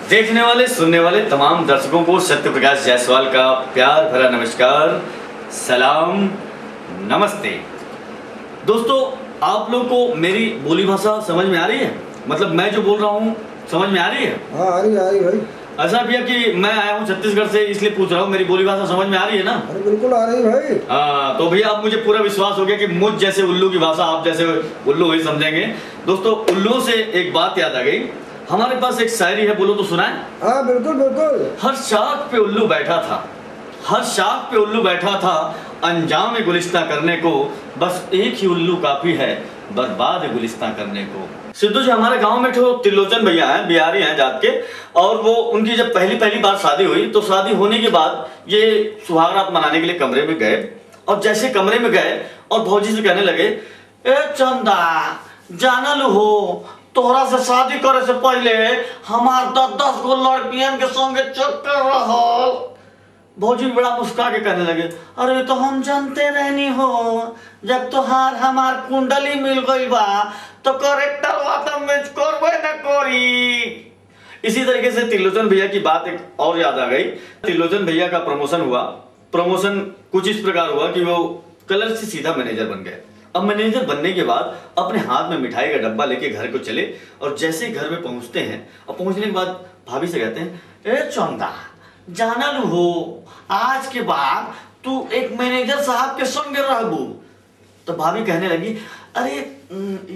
देखने वाले सुनने वाले तमाम दर्शकों को सत्य प्रकाश जायसवाल का प्यार भरा नमस्कार, सलाम, नमस्ते। दोस्तों, आप लोग को मेरी बोली भाषा समझ में आ रही है? मतलब मैं जो बोल रहा हूँ समझ में आ रही है? हाँ, आ रही भाई। ऐसा भैया कि मैं आया हूँ छत्तीसगढ़ से, इसलिए पूछ रहा हूँ मेरी बोली भाषा समझ में आ रही है ना? अरे बिल्कुल आ रही भाई। हाँ, तो भैया अब मुझे पूरा विश्वास हो गया कि मुझ जैसे उल्लू की भाषा आप जैसे उल्लू ही समझेंगे। दोस्तों, उल्लू से एक बात याद आ गई। हमारे पास एक शायरी है, बोलो तो सुनाए? हाँ बिल्कुल बिल्कुल। हर शाख पे उल्लू बैठा था, हर शाख पे उल्लू बैठा था, अंजाम गुलिस्ता करने को, बस एक ही उल्लू काफी है बर्बाद गुलिस्ता करने को। सिद्धू जी, हमारे गांव में तो त्रिलोचन भैया हैं, बिहारी हैं जात के, और वो उनकी जब पहली बार शादी हुई तो शादी होने के बाद ये सुहाग रात मनाने के लिए कमरे में गए, और जैसे कमरे में गए और भौजी से कहने लगे, ए चंदा जानल हो, तोहरा से शादी करे से पहले हमार 10 गो लड़कियन के संगे चक्कर रहल। भौजी बड़ा मुस्का के कहने लगे, अरे तो हम जानते रहनी हो, जब तोहार हमार कुंडली मिल गई बा तो करेक्टर वाता में करबे न करी। इसी तरीके से त्रिलोचन भैया की बात एक और याद आ गई। त्रिलोचन भैया का प्रमोशन हुआ। प्रमोशन कुछ इस प्रकार हुआ कि वो कलर से सीधा मैनेजर बन गए। अब मैनेजर बनने के बाद अपने हाथ में मिठाई का डब्बा लेके घर को चले, और जैसे ही घर में पहुंचते हैं और पहुंचने के बाद भाभी से कहते हैं, ए चंदा जानल हो, आज के बाद तू एक मैनेजर साहब के संग रहबू। तो भाभी कहने लगी, अरे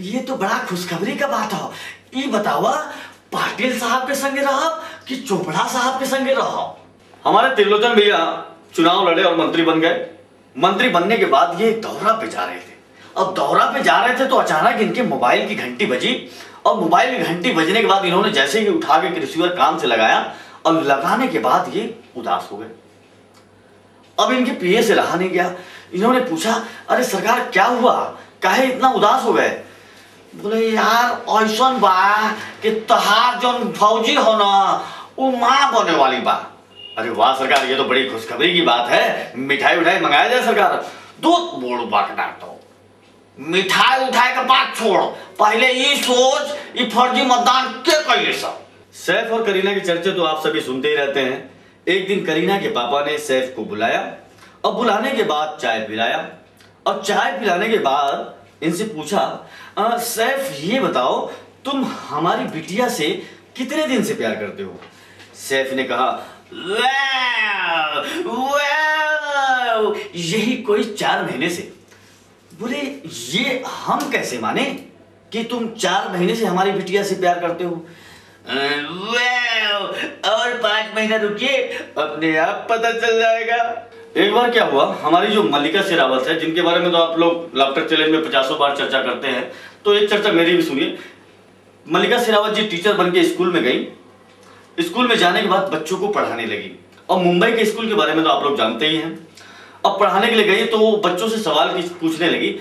ये तो बड़ा खुशखबरी का बात हो, ये बतावा पाटिल साहब के संगे रहब कि चोपड़ा साहब के संगे रहब। हमारे त्रिलोचन भैया चुनाव लड़े और मंत्री बन गए। मंत्री बनने के बाद ये दौरा पे जा रहे थे। अब दौरा पे जा रहे थे तो अचानक इनके मोबाइल की घंटी बजी, और मोबाइल की घंटी बजने के बाद इन्होंने जैसे ही उठा के रिसीवर कान से लगाया, और लगाने के बाद ये उदास हो गए। अब इनके पीए से रहा नहीं गया। इन्होंने पूछा, अरे सरकार क्या हुआ, काहे इतना उदास हो गए? बोले, यार ऐसन बा कि तहार जौन फौजी हो ना, वो माँ बने वाली बा। अरे वाह सरकार, ये तो बड़ी खुशखबरी की बात है, मिठाई उठाई मंगाया जाए सरकार। दूध बोड़ बाकना, तो मिठाई उठाई का बात छोड़, पहले ये सोच ये फर्जी मतदान के कइले सब। सैफ और करीना के चर्चे तो आप सभी सुनते ही रहते हैं। एक दिन करीना के पापा ने सैफ को बुलाया, और बुलाने के बाद चाय पिलाया, और चाय पिलाने के बाद इनसे पूछा, सैफ ये बताओ तुम हमारी बिटिया से कितने दिन से प्यार करते हो? सैफ ने कहा, यही कोई 4 महीने से। बोले, ये हम कैसे माने कि तुम 4 महीने से हमारी बिटिया से प्यार करते हो? और 5 महीना रुकिए, अपने आप पता चल जाएगा। एक बार क्या हुआ, हमारी जो मल्लिका शेरावत है, जिनके बारे में तो आप लोग लाफ्टर चैलेंज में 50 बार चर्चा करते हैं, तो एक चर्चा मेरी भी सुनिए। मल्लिका शेरावत जी टीचर बन के स्कूल में गई। स्कूल में जाने के बाद बच्चों को पढ़ाने लगी, और मुंबई के स्कूल के बारे में तो आप लोग जानते ही हैं। अब पढ़ाने के लिए गई तो वो बच्चों से सवाल पूछने लगी,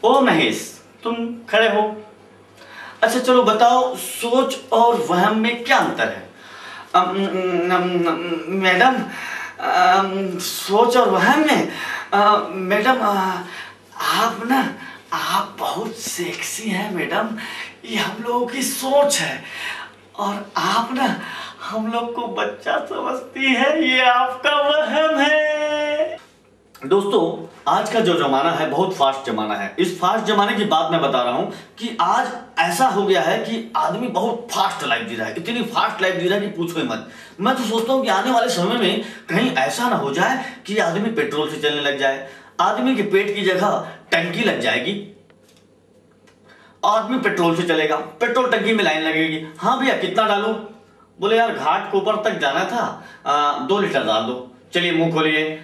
ओ महेश तुम खड़े हो, अच्छा चलो बताओ सोच और वहम में क्या अंतर है? मैडम, सोच और वहम में मैडम, आप बहुत सेक्सी हैं मैडम, ये हम लोगों की सोच है, और आप ना हम लोग को बच्चा समझती है, ये आपका वहम है। दोस्तों, आज का जो जमाना है बहुत फास्ट जमाना है। इस फास्ट जमाने की बात मैं बता रहा हूं कि आज ऐसा हो गया है कि आदमी बहुत फास्ट लाइफ जी रहा है, इतनी फास्ट लाइफ जी रहा है कि पूछो ही मत। मैं तो सोचता हूं कि आने वाले समय में कहीं ऐसा ना हो जाए कि आदमी पेट्रोल से चलने लग जाए, आदमी के पेट की जगह टंकी लग जाएगी, आदमी पेट्रोल से चलेगा, पेट्रोल टंकी में लाइन लगेगी। हाँ भैया कितना डालूं? बोले यार घाट कोपर तक जाना था, 2 लीटर डाल दो। चलिए मुंह खोलिए।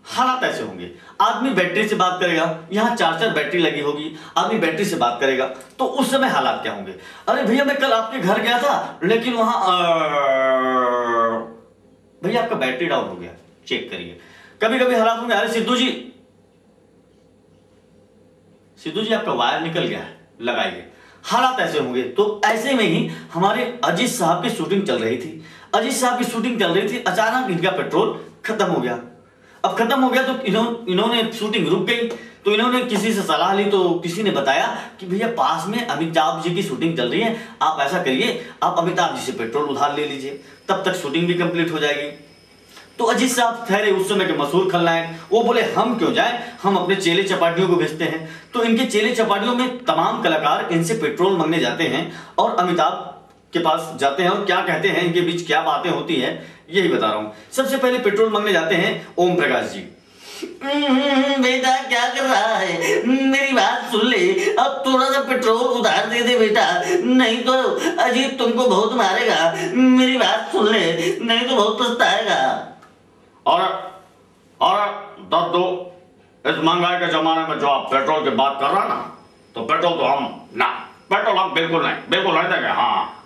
हालात ऐसे होंगे, आदमी बैटरी से बात करेगा, यहाँ 4 बैटरी लगी होगी, आदमी बैटरी से बात करेगा, तो उस समय हालात क्या होंगे? अरे भैया मैं कल आपके घर गया था, लेकिन वहां भैया आपका बैटरी डाउन हो गया, चेक करिए। कभी कभी हालात होंगे, अरे सिद्धू जी आपका वायर निकल गया है, लगाइए। हालात ऐसे होंगे। तो ऐसे में ही हमारे अजीत साहब की शूटिंग चल रही थी। अजीत साहब की शूटिंग चल रही थी, अचानक इनका पेट्रोल खत्म हो गया। अब खत्म हो गया तो इन्होंने शूटिंग रुक गई। तो इन्होंने किसी से सलाह ली, तो किसी ने बताया कि भैया पास में अमिताभ जी की शूटिंग चल रही है, आप ऐसा करिए आप अमिताभ जी से पेट्रोल उधार ले लीजिए, तब तक शूटिंग भी कंप्लीट हो जाएगी। तो अजीत साहब ठहरे उस समय के मशहूर खलनायक, वो बोले हम क्यों जाएं, हम अपने चेले चपाटियों को भेजते हैं। तो इनके चेले चपाटियों में तमाम कलाकार इनसे पेट्रोल मांगने जाते हैं और अमिताभ के पास जाते हैं और क्या कहते हैं, इनके बीच क्या बातें होती है यही बता रहा हूं। सबसे पहले पेट्रोल मांगने जाते हैं ओम प्रकाश जी। बेटा क्या कर रहा है, मेरी बात सुन ले, अब थोड़ा सा पेट्रोल उधार दे दे बेटा, नहीं तो अजीत तुमको बहुत मारेगा, मेरी बात सुन ले, नहीं तो बहुत पछताएगा। और दद्दू, इस महंगाई के जमाने में जो आप पेट्रोल की बात कर रहा ना, तो पेट्रोल तो पेट्रोल हम बिल्कुल नहीं देंगे। हाँ,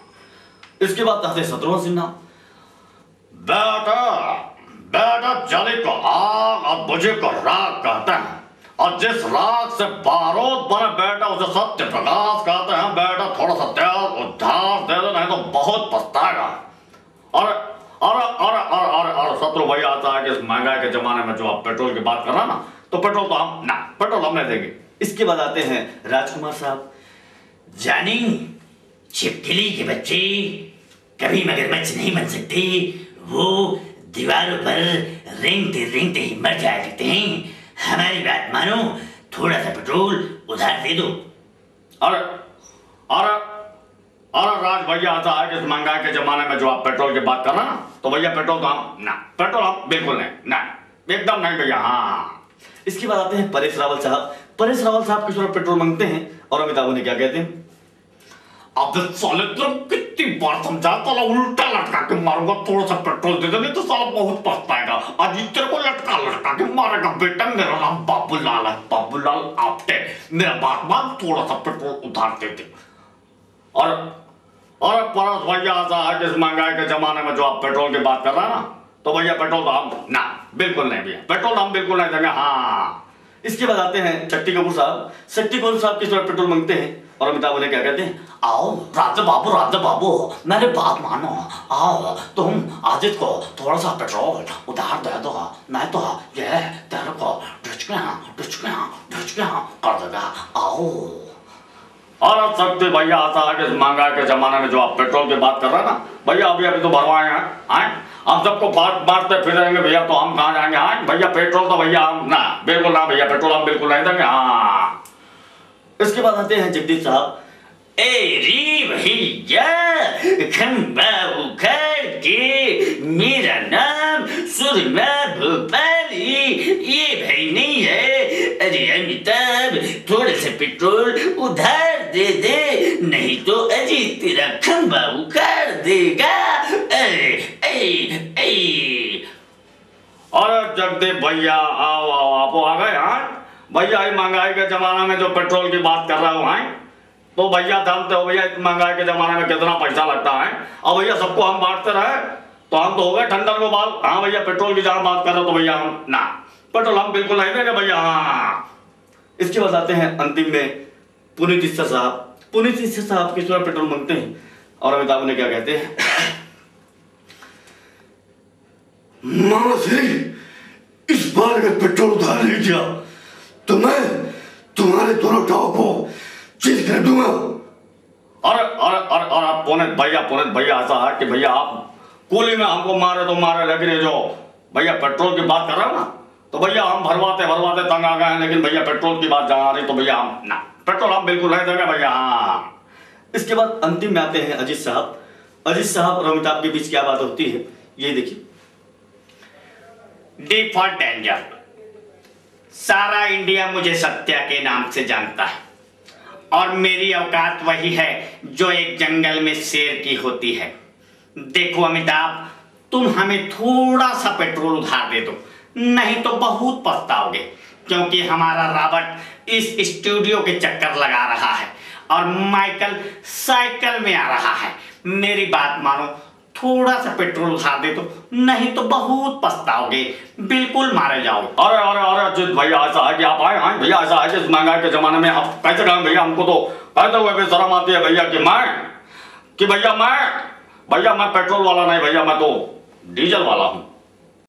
इसके बाद आते शत्रुघ्न सिन्हा। बेटा जले को आग और बुझे को राग कहते हैं, और जिस राग से बारूद बने बेटा उसे सत्य प्रकाश कहते हैं। बेटा थोड़ा सा तेल उधार दे दो, नहीं तो बहुत पछताएगा। और शत्रु भैया आता है कि इस महंगाई के जमाने में जो आप पेट्रोल की बात कर रहा ना, तो पेट्रोल हम नहीं देंगे। इसके बाद आते हैं राजकुमार साहब। जानी छिपकली के बच्चे कभी मगरमच्छ नहीं बन सकते, वो दीवारों पर रेंगते रेंगते ही मर जाया करते हैं। हमारी बात मानो, थोड़ा सा पेट्रोल उधार दे दो। और राज भैया आता है कि इस महंगाई के जमाने में जो आप पेट्रोल की बात कर रहे हैं ना, तो भैया पेट्रोल हम बिल्कुल नहीं, एकदम नहीं भैया। हाँ, इसके बाद आते हैं परेश रावल साहब। परेश रावल साहब किस तरह पेट्रोल मांगते हैं और अमिताभ ने क्या कहते हैं, अब साले कितनी बार समझा, साला उल्टा लटका के मारूंगा, थोड़ा सा पेट्रोल दे दे, नहीं तो साला बहुत पछताएगा। अजीत तेरे को लटका के मारेगा बेटा, मेरा नाम बाबूलाल है, बाबूलाल आपटे, मेरा बात मान, थोड़ा सा पेट्रोल उधार दे दे। और परस भैया आता है कि इस महंगाई के जमाने में जो आप पेट्रोल की बात कर रहे हैं ना, तो भैया पेट्रोल तो हम बिल्कुल नहीं भैया, पेट्रोल हम बिल्कुल नहीं देंगे। हाँ, इसके बाद आते हैं शक्ति कपूर साहब। शक्ति कपूर साहब किस तरह पेट्रोल मांगते हैं और अमिताभ ने क्या कहते हैं, आओ राजा बाबू मेरे बात मानो, आओ तुम अजीत को थोड़ा सा पेट्रोल उधार दे दो, नहीं तो ये तेरे को ढुचके कर देगा। आओ। और शक्ति भैया आता है कि इस महंगाई के जमाने में जो आप पेट्रोल की बात कर रहे हैं ना, भैया अभी तो भरवाए हैं, हम सबको बांटते फिरेंगे भैया, तो हम कहाँ जाएंगे। हाँ भैया, पेट्रोल तो भैया हम बिल्कुल भैया, पेट्रोल हम बिल्कुल नहीं देंगे। हाँ, इसके बाद आते हैं जगदीश साहब। मेरा नाम सुरमा भोपाली, ये भाई नहीं है। अरे अमिताभ, थोड़ा सा पेट्रोल उधार दे दे, नहीं तो अजीत तेरा खंबा उखाड़ देगा। अरे जगदीप भैया, आओ आप आ गए। हाँ भैया, महंगाई के जमाने में जो पेट्रोल की बात कर रहा हूँ, तो भैया जानते हो भैया, महंगाई के जमाने में कितना पैसा लगता है, और भैया सबको हम बांटते रहे तो हम तो हो गए ठंडन को बाल। हाँ भैया, पेट्रोल की जहाँ बात कर रहे हो तो भैया हम पेट्रोल हम बिल्कुल नहीं देंगे भैया। हाँ, इसके बाद आते हैं अंतिम में पुनीत इस्सर साहब। पुनीत इस्सर साहब किस तरह पेट्रोल मांगते हैं और अमिताभ ने क्या कहते हैं, मामा से इस बार अगर पेट्रोल उधार नहीं दिया तो मैं तुम्हारे दोनों टाव को चीज कर दूंगा। और पुनीत भैया ऐसा है कि भैया आप कुली में हमको मारे तो मारे, लेकिन जो भैया पेट्रोल की बात कर रहे हो ना, तो भैया हम भरवाते तंग आ गए हैं, लेकिन भैया पेट्रोल की बात जहाँ आ रही तो भैया हम पेट्रोल हम बिल्कुल नहीं देंगे भैया। हाँ, इसके बाद अंतिम में आते हैं अजीत साहब। अजीत साहब और अमिताभ के बीच क्या बात होती है ये देखिए। डी फॉर डेंजर, सारा इंडिया मुझे सत्या के नाम से जानता है, और मेरी औकात वही है जो एक जंगल में शेर की होती है। देखो अमिताभ, तुम हमें थोड़ा सा पेट्रोल उधार दे दो, नहीं तो बहुत पछताओगे, क्योंकि हमारा रॉबर्ट इस स्टूडियो के चक्कर लगा रहा है और माइकल साइकिल में आ रहा है। मेरी बात मानो, थोड़ा सा पेट्रोल उधार दे दो, नहीं तो बहुत पछताओगे, बिल्कुल मारे जाओगे। अरे अजीत भैया, ऐसा है कि आप आए हैं भैया, ऐसा है कि इस महंगाई के जमाने में आप कैसे कहें भैया, हमको तो कहते हुए भी शर्म आती है भैया कि भैया मैं पेट्रोल वाला नहीं भैया, मैं तो डीजल वाला हूँ।